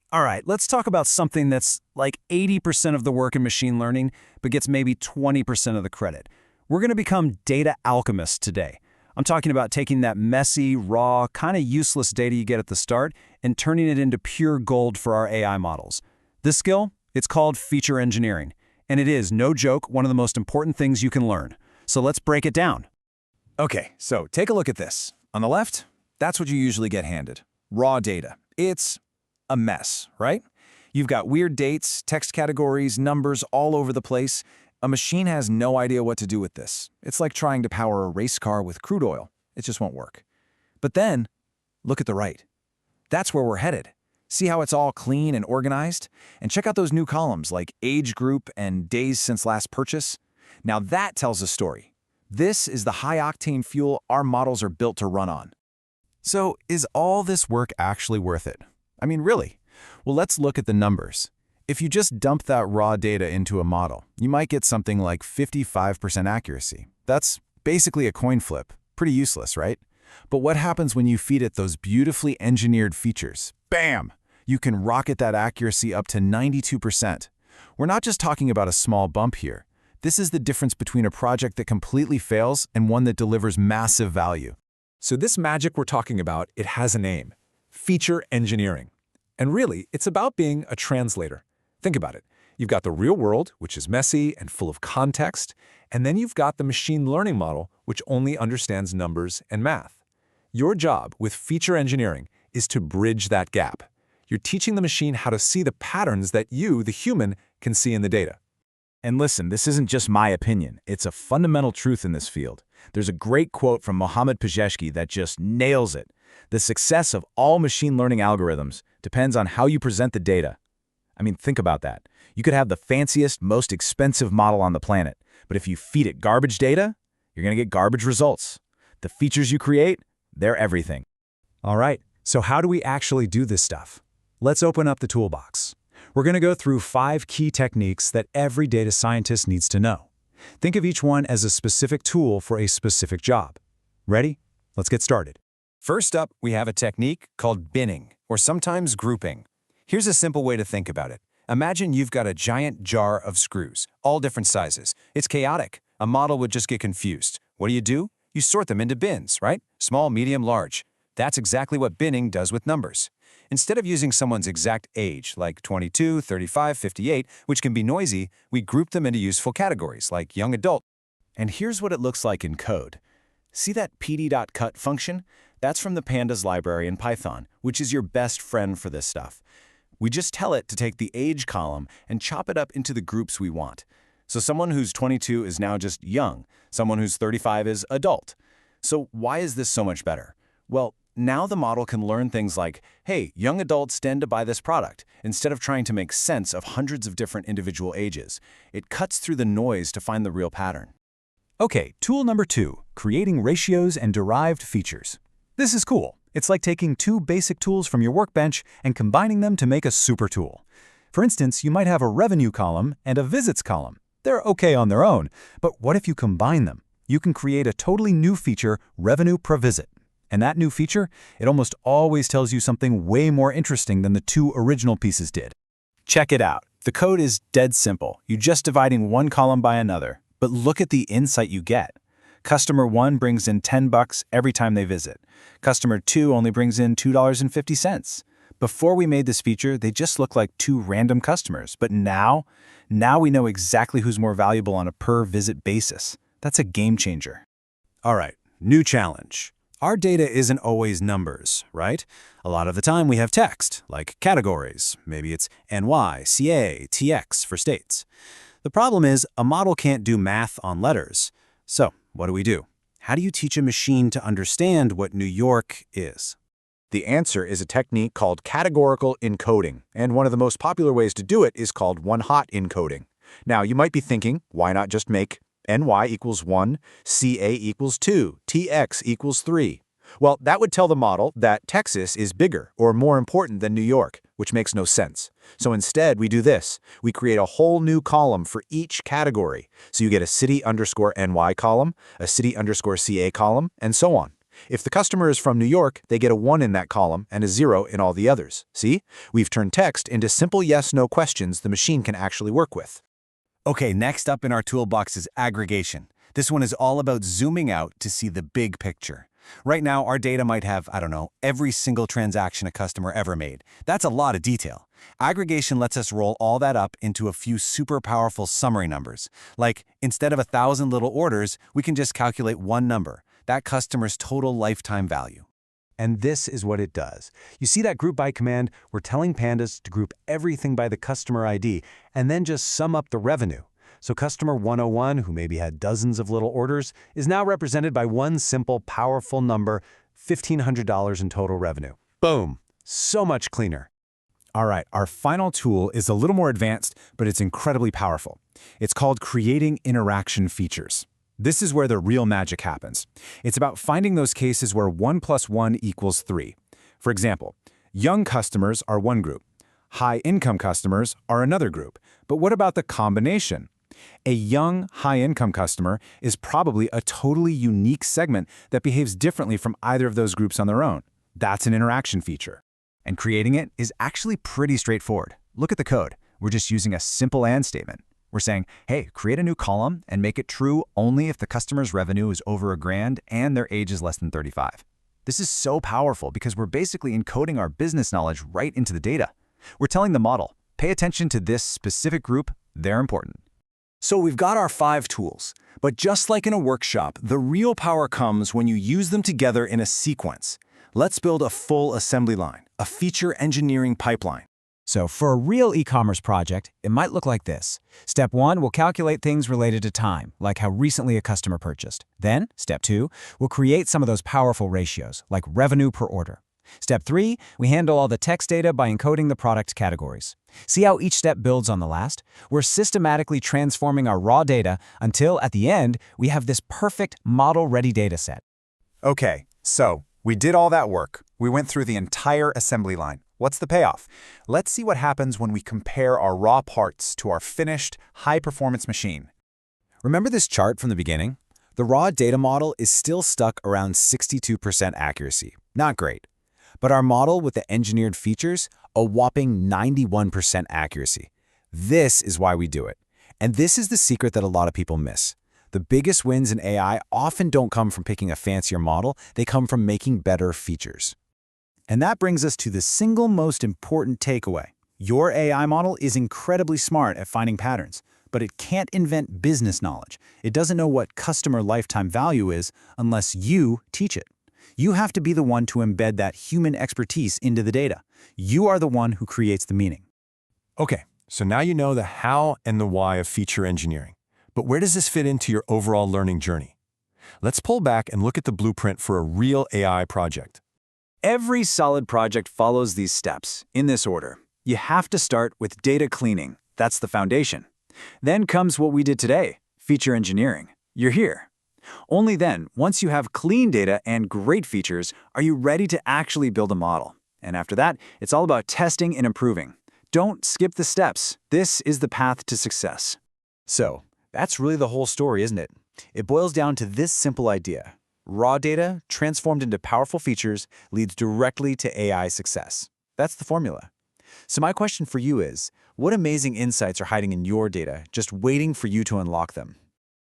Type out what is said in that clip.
All right, let's talk about something that's like 80% of the work in machine learning, but gets maybe 20% of the credit. We're going to become data alchemists today. I'm talking about taking that messy, raw, kind of useless data you get at the start and turning it into pure gold for our AI models. This skill, it's called feature engineering. And it is, no joke, one of the most important things you can learn. So let's break it down. Okay, so take a look at this. On the left, that's what you usually get handed. Raw data. It's a mess, right? You've got weird dates, text categories, numbers all over the place. A machine has no idea what to do with this. It's like trying to power a race car with crude oil. It just won't work. But then, look at the right. That's where we're headed. See how it's all clean and organized? And check out those new columns like age group and days since last purchase. Now that tells a story. This is the high-octane fuel our models are built to run on. So, is all this work actually worth it? I mean, really? Well, let's look at the numbers. If you just dump that raw data into a model, you might get something like 55% accuracy. That's basically a coin flip. Pretty useless, right? But what happens when you feed it those beautifully engineered features? Bam! You can rocket that accuracy up to 92%. We're not just talking about a small bump here. This is the difference between a project that completely fails and one that delivers massive value. So this magic we're talking about, it has a name: feature engineering. And really, it's about being a translator. Think about it. You've got the real world, which is messy and full of context, and then you've got the machine learning model, which only understands numbers and math. Your job with feature engineering is to bridge that gap. You're teaching the machine how to see the patterns that you, the human, can see in the data. And listen, this isn't just my opinion. It's a fundamental truth in this field. There's a great quote from Mohammad Pazeshki that just nails it. The success of all machine learning algorithms depends on how you present the data. I mean, think about that. You could have the fanciest, most expensive model on the planet, but if you feed it garbage data, you're going to get garbage results. The features you create, they're everything. All right, so how do we actually do this stuff? Let's open up the toolbox. We're going to go through 5 key techniques that every data scientist needs to know. Think of each one as a specific tool for a specific job. Ready? Let's get started. First up, we have a technique called binning, or sometimes grouping. Here's a simple way to think about it. Imagine you've got a giant jar of screws, all different sizes. It's chaotic. A model would just get confused. What do? You sort them into bins, right? Small, medium, large. That's exactly what binning does with numbers. Instead of using someone's exact age, like 22, 35, 58, which can be noisy, we group them into useful categories, like young adult. And here's what it looks like in code. See that pd.cut function? That's from the pandas library in Python, which is your best friend for this stuff. We just tell it to take the age column and chop it up into the groups we want. So someone who's 22 is now just young. Someone who's 35 is adult. So why is this so much better? Well, now the model can learn things like, hey, young adults tend to buy this product, instead of trying to make sense of hundreds of different individual ages. It cuts through the noise to find the real pattern. Okay, tool number 2, creating ratios and derived features. This is cool. It's like taking 2 basic tools from your workbench and combining them to make a super tool. For instance, you might have a revenue column and a visits column. They're okay on their own, but what if you combine them? You can create a totally new feature, revenue per visit. And that new feature, it almost always tells you something way more interesting than the 2 original pieces did. Check it out. The code is dead simple. You're just dividing one column by another. But look at the insight you get. Customer 1 brings in $10 every time they visit. Customer 2 only brings in $2.50. Before we made this feature, they just looked like 2 random customers. But now we know exactly who's more valuable on a per-visit basis. That's a game changer. All right, new challenge. Our data isn't always numbers, right? A lot of the time we have text, like categories. Maybe it's NY, CA, TX for states. The problem is a model can't do math on letters. So what do? How do you teach a machine to understand what New York is? The answer is a technique called categorical encoding, and one of the most popular ways to do it is called one-hot encoding. Now, you might be thinking, why not just make NY equals 1, CA equals 2, TX equals 3? Well, that would tell the model that Texas is bigger or more important than New York, which makes no sense. So instead, we do this. We create a whole new column for each category. So you get a city_NY column, a city_CA column, and so on. If the customer is from New York, they get a 1 in that column and a 0 in all the others. See? We've turned text into simple yes-no questions the machine can actually work with. Okay, next up in our toolbox is aggregation. This one is all about zooming out to see the big picture. Right now, our data might have, I don't know, every single transaction a customer ever made. That's a lot of detail. Aggregation lets us roll all that up into a few super powerful summary numbers. Like, instead of 1,000 little orders, we can just calculate one number, that customer's total lifetime value. And this is what it does. You see that group by command? We're telling Pandas to group everything by the customer ID and then just sum up the revenue. So customer 101, who maybe had dozens of little orders, is now represented by one simple, powerful number, $1,500 in total revenue. Boom! So much cleaner. All right, our final tool is a little more advanced, but it's incredibly powerful. It's called creating interaction features. This is where the real magic happens. It's about finding those cases where 1 + 1 = 3. For example, young customers are one group. High-income customers are another group. But what about the combination? A young, high-income customer is probably a totally unique segment that behaves differently from either of those groups on their own. That's an interaction feature. And creating it is actually pretty straightforward. Look at the code. We're just using a simple AND statement. We're saying, hey, create a new column and make it true only if the customer's revenue is over $1,000 and their age is less than 35. This is so powerful because we're basically encoding our business knowledge right into the data. We're telling the model, pay attention to this specific group, they're important. So we've got our 5 tools, but just like in a workshop, the real power comes when you use them together in a sequence. Let's build a full assembly line, a feature engineering pipeline. So for a real e-commerce project, it might look like this. Step 1, we'll calculate things related to time, like how recently a customer purchased. Then, step 2, we'll create some of those powerful ratios, like revenue per order. Step 3, we handle all the text data by encoding the product categories. See how each step builds on the last? We're systematically transforming our raw data until, at the end, we have this perfect model-ready data set. Okay, so we did all that work. We went through the entire assembly line. What's the payoff? Let's see what happens when we compare our raw parts to our finished, high-performance machine. Remember this chart from the beginning? The raw data model is still stuck around 62% accuracy. Not great. But our model with the engineered features, a whopping 91% accuracy. This is why we do it. And this is the secret that a lot of people miss. The biggest wins in AI often don't come from picking a fancier model, they come from making better features. And that brings us to the single most important takeaway. Your AI model is incredibly smart at finding patterns, but it can't invent business knowledge. It doesn't know what customer lifetime value is unless you teach it. You have to be the one to embed that human expertise into the data. You are the one who creates the meaning. Okay, so now you know the how and the why of feature engineering. But where does this fit into your overall learning journey? Let's pull back and look at the blueprint for a real AI project. Every solid project follows these steps, in this order. You have to start with data cleaning. That's the foundation. Then comes what we did today, feature engineering. You're here. Only then, once you have clean data and great features, are you ready to actually build a model. And after that, it's all about testing and improving. Don't skip the steps. This is the path to success. So, that's really the whole story, isn't it? It boils down to this simple idea. Raw data, transformed into powerful features, leads directly to AI success. That's the formula. So my question for you is, what amazing insights are hiding in your data, just waiting for you to unlock them?